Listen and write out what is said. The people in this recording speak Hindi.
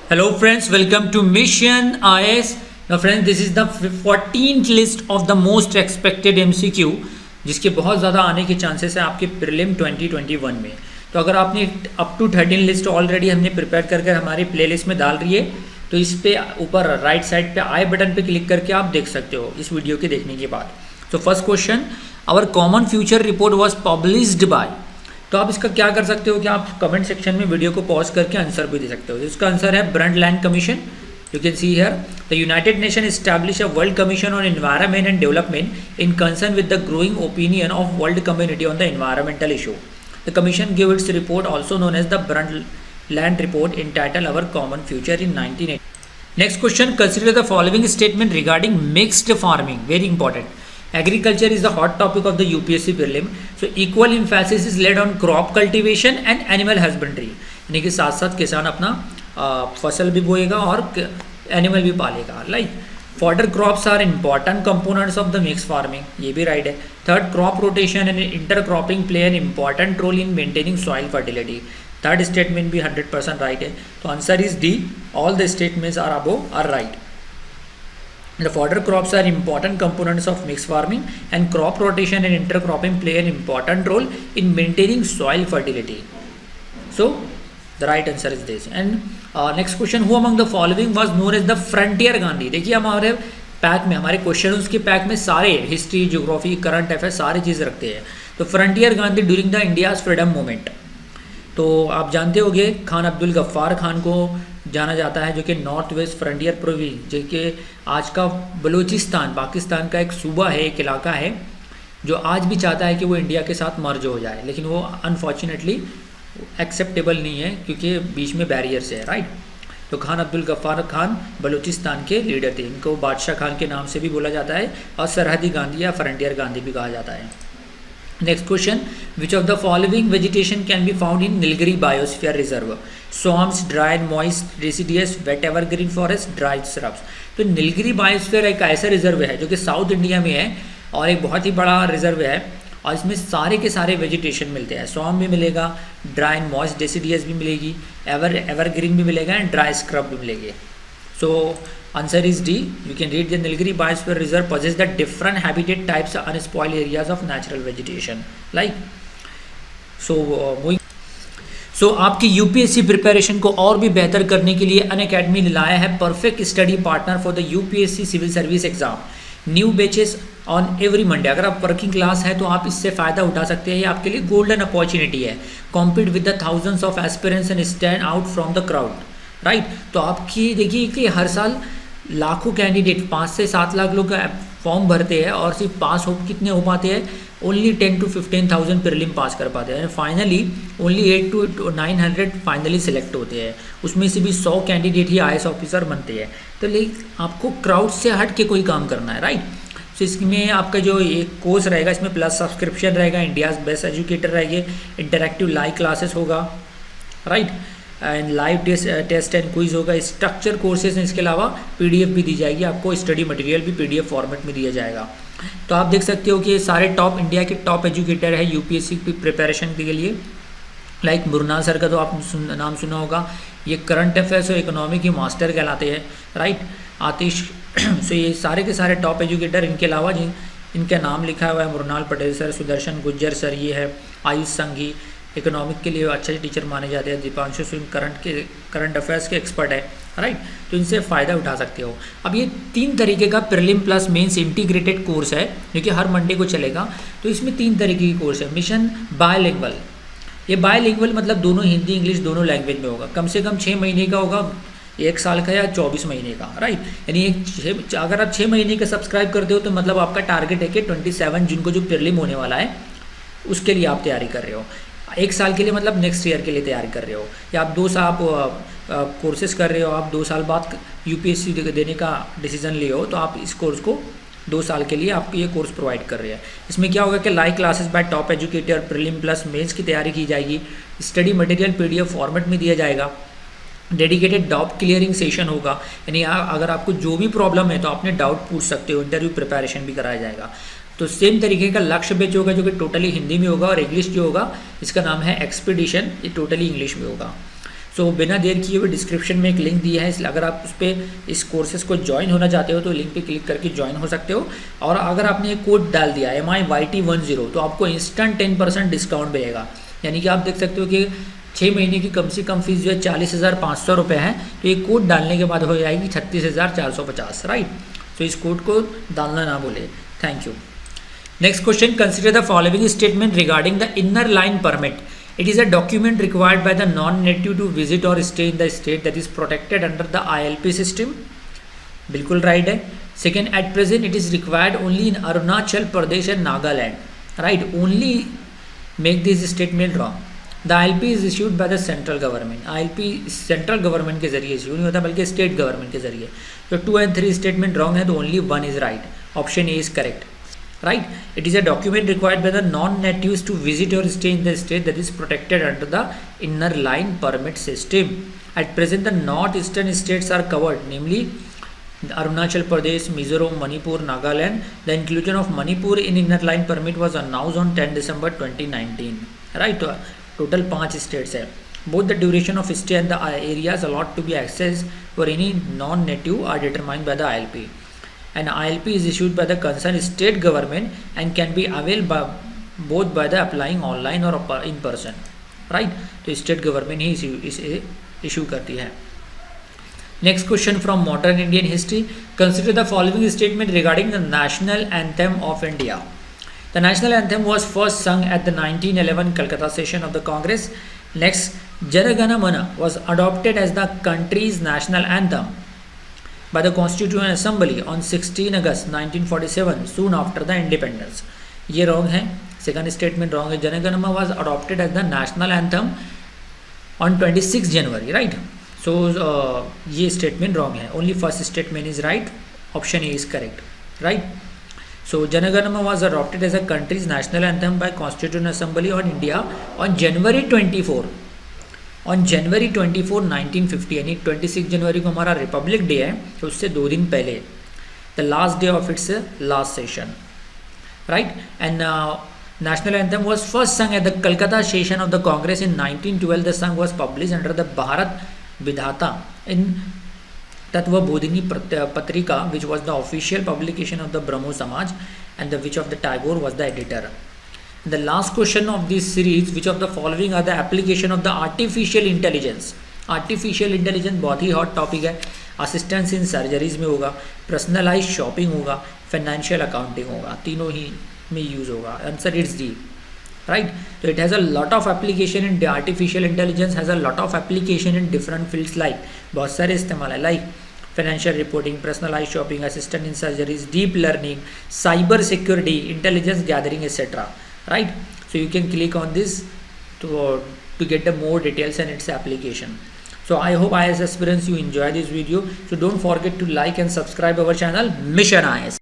Hello friends, welcome to Mission IS. Now friends, this is the 14th list of the most expected MCQ जिसके बहुत ज़्यादा आने के चांसेस है आपके प्रीलिम 2021 में। तो अगर आपने अप टू 13 लिस्ट ऑलरेडी हमने प्रिपेयर करके हमारी प्लेलिस्ट में डाल रही है, तो इस पे ऊपर राइट साइड पे आई बटन पे क्लिक करके आप देख सकते हो इस वीडियो के देखने के बाद। तो first question, our common future report was published by. तो आप इसका क्या कर सकते हो कि आप कमेंट सेक्शन में वीडियो को पॉज करके आंसर भी दे सकते हो। इसका आंसर है Brundtland commission. You can see here the United Nation establish a world commission on environment and development in concern with the growing opinion of world community on the environmental issue. The commission give its report also known as the Brundtland report entitled Our Common Future in 1980. Next question, consider the following statement regarding mixed farming. Very important. Agriculture is the hot topic of the UPSC prelim. So equal emphasis is laid on crop cultivation and animal husbandry. यानी कि साथ साथ किसान अपना फसल भी बोएगा और एनिमल भी पालेगा। Like fodder crops are important components of the mix farming, ये भी राइट है। Third, crop rotation and inter cropping play an important role in maintaining soil fertility. Third statement भी 100% राइट है। तो answer is D, all the statements are above are right. The fodder crops are important components of mixed farming, and crop rotation and intercropping play an important role in maintaining soil fertility. So the right answer is this. And next question, who among the following was known as the frontier Gandhi? देखिए हमारे पैक में, हमारे क्वेश्चंस के पैक में सारे हिस्ट्री, ज्योग्राफी, करंट अफेयर्स सारी चीज़ रखते हैं। तो frontier Gandhi during the India's freedom movement, तो आप जानते होंगे खान अब्दुल गफ्फार खान को जाना जाता है, जो कि नॉर्थ वेस्ट फ्रंटियर प्रोविंस, जो कि आज का बलूचिस्तान पाकिस्तान का एक सूबा है, एक इलाका है, जो आज भी चाहता है कि वो इंडिया के साथ मर्ज हो जाए, लेकिन वो अनफॉर्चुनेटली एक्सेप्टेबल नहीं है क्योंकि बीच में बैरियर्स है। राइट, तो खान अब्दुल गफ्फार खान बलूचिस्तान के लीडर थे। इनको बादशाह खान के नाम से भी बोला जाता है और सरहदी गांधी या फ्रंटियर गांधी भी कहा जाता है। Next question, which of the following vegetation can be found in Nilgiri biosphere reserve? Swamps, dry and moist, deciduous, wet evergreen forest, dry shrubs. तो नीलगिरी बायोस्फीयर एक ऐसा रिजर्व है जो कि साउथ इंडिया में है और एक बहुत ही बड़ा रिजर्व है, और इसमें सारे के सारे वेजिटेशन मिलते हैं। स्वॉम भी मिलेगा, ड्राई एंड मॉइस्ट डेसिडियस भी मिलेगी, एवरग्रीन भी मिलेगा एंड ड्राई स्क्रब भी मिलेगी। सो answer is D. You can read the Nilgiri Biosphere Reserve possess the different habitat types and unspoiled areas of natural vegetation. Like so आपकी यूपीएससी प्रिपरेशन को और भी बेहतर करने के लिए अनअकैडमी ने लाया है perfect study partner for the UPSC civil service exam. New batches on every Monday. अगर आप वर्किंग क्लास है तो आप इससे फ़ायदा उठा सकते हैं, ये आपके लिए गोल्डन अपॉर्चुनिटी है। Compete with the thousands of aspirants and stand out from the crowd. Right, तो आपकी देखिए कि हर साल लाखों कैंडिडेट, 5 से 7 लाख लोग फॉर्म भरते हैं और सिर्फ पास हो कितने हो पाते हैं? ओनली 10 to 15,000 प्रीलिम पास कर पाते हैं। Finally only 8 to 900 finally select होते हैं, उसमें से भी 100 कैंडिडेट ही IAS ऑफिसर बनते हैं। तो आपको क्राउड से हट के कोई काम करना है। राइट, तो इसमें आपका जो एक कोर्स रहेगा, इसमें प्लस सब्सक्रिप्शन रहेगा, इंडियाज़ बेस्ट एजुकेटर रहेंगे, इंटरेक्टिव लाइव क्लासेस होगा। Right, and live test and quiz होगा, स्ट्रक्चर कोर्सेज हैं। इसके अलावा PDF भी दी जाएगी आपको, स्टडी मटेरियल भी PDF फॉर्मेट में दिया जाएगा। तो आप देख सकते हो कि ये सारे टॉप, इंडिया के टॉप एजुकेटर है यूपीएससी की प्रिपरेशन के लिए। लाइक मुरनाल सर का तो आप नाम सुना होगा, ये करंट अफेयर्स और इकोनॉमी के मास्टर कहलाते हैं। राइट, आतिश सो ये सारे के सारे टॉप एजुकेटर। इनके अलावा इनका नाम लिखा हुआ है मुरनाल पटेल सर, सुदर्शन गुज्जर सर, ये है आयुष संघी, इकोनॉमिक के लिए अच्छे टीचर माने जाते हैं। दीपांशु सिंह करंट अफेयर्स के एक्सपर्ट है। राइट, तो इनसे फ़ायदा उठा सकते हो। अब ये 3 तरीके का prelim plus mains integrated course है जो कि हर मंडे को चलेगा। तो इसमें 3 तरीके की कोर्स है। मिशन बायलिंगुअल, ये बायलिंगुअल मतलब दोनों हिंदी इंग्लिश दोनों लैंग्वेज में होगा। कम से कम 6 महीने का होगा, 1 साल का या 24 महीने का। राइट, यानी अगर आप 6 महीने का सब्सक्राइब करते हो तो मतलब आपका टारगेट है कि 27 जून को जो प्रीलिम होने वाला है उसके लिए आप तैयारी कर रहे हो। 1 साल के लिए मतलब नेक्स्ट ईयर के लिए तैयारी कर रहे हो, या आप 2 साल कोर्सेज कर रहे हो, आप 2 साल बाद यूपीएससी देने का डिसीजन लिए हो, तो आप इस कोर्स को 2 साल के लिए आपको ये कोर्स प्रोवाइड कर रहे हैं। इसमें क्या होगा कि live classes by top educator, prelim plus mains की तैयारी की जाएगी, स्टडी मटेरियल PDF फॉर्मेट में दिया जाएगा, डेडिकेटेड डाउट क्लियरिंग सेशन होगा, यानी अगर आपको जो भी प्रॉब्लम है तो आपने डाउट पूछ सकते हो, इंटरव्यू प्रिपरेशन भी कराया जाएगा। तो सेम तरीके का लक्ष्य बैच होगा जो कि टोटली हिंदी में होगा, और इंग्लिश जो होगा इसका नाम है एक्सपीडिशन, ये टोटली इंग्लिश में होगा। सो बिना देर किए हुए डिस्क्रिप्शन में एक लिंक दिया है, इसलिए अगर आप उस पर इस कोर्सेज को ज्वाइन होना चाहते हो तो लिंक पे क्लिक करके ज्वाइन हो सकते हो। और अगर आपने एक कोड डाल दिया MIYT10 तो आपको इंस्टेंट 10% डिस्काउंट मिलेगा। यानी कि आप देख सकते हो कि 6 महीने की कम से कम फीस जो है 40,500 रुपये है, तो ये कोड डालने के बाद हो जाएगी 36,450, राइट। तो इस कोड को डालना ना भूले। Thank you. Next question, consider the following statement regarding the inner line permit. It is a document required by the non-native to visit or stay in the state that is protected under the ILP system. बिल्कुल राइट है। Second, at present it is required only in Arunachal Pradesh and Nagaland, right. Only make this statement wrong. The ILP is issued by the central government. ILP central government के जरिए इश्यू नहीं होता बल्कि स्टेट गवर्नमेंट के जरिए। तो 2 and 3 स्टेटमेंट रॉन्ग है, तो only 1 is right. Option A is correct, right. It is a document required by the non-natives to visit or stay in the state that is protected under the inner line permit system. At present the northeastern states are covered, namely Arunachal Pradesh, Mizoram, Manipur, Nagaland. The inclusion of Manipur in inner line permit was announced on 10 December 2019, right. Total 5 states है। Both the duration of stay and the areas allowed to be accessed for any non-native are determined by the ILP. An ILP is issued by the concerned state government and can be availed by both by the applying online or in person, right. तो स्टेट गवर्नमेंट ही इसे इशू करती है। Next question from modern Indian history, consider the following statement regarding the national anthem of India. The national anthem was first sung at the 1911 Calcutta session of the Congress. Next, Jana Gana Mana was adopted as the country's national anthem by the Constituent Assembly on 16 August 1947, soon after the independence. ये रॉन्ग है, सेकंड स्टेटमेंट रॉन्ग है। Jana Gana Mana was adopted as the national anthem on 26 January, right. So ये स्टेटमेंट रॉन्ग है, only first statement is right. Option A is correct, right. So Jana Gana Mana was adopted as a countries national anthem by constituent assembly on India on January 24, 1950, यानी 26 जनवरी को हमारा रिपब्लिक डे है, तो उससे 2 दिन पहले, the last day of its last session, right. And national anthem was first sung at the Calcutta session of the Congress in 1912. The song was published under the Bharat Vidhata in Tattvabodhini Patrika, which was the official publication of the Brahmo Samaj, and which of the Tagore was the editor. The last question of this series, which of the following are the application of the artificial intelligence? Artificial intelligence बहुत ही हॉट टॉपिक है। असिस्टेंस इन सर्जरीज में होगा, पर्सनलाइज शॉपिंग होगा, फाइनेंशियल अकाउंटिंग होगा, तीनों ही में यूज होगा। Answer it's D, right. तो it has a lot of application in artificial intelligence has a lot of application in different fields, like बहुत सारे इस्तेमाल है, like financial reporting, personalize shopping, assistant in surgeries, deep learning, cyber security, intelligence gathering etcetera, right. So you can click on this to get the more details and its application. So I hope IAS aspirants you enjoy this video. So don't forget to like and subscribe our channel Mission IAS.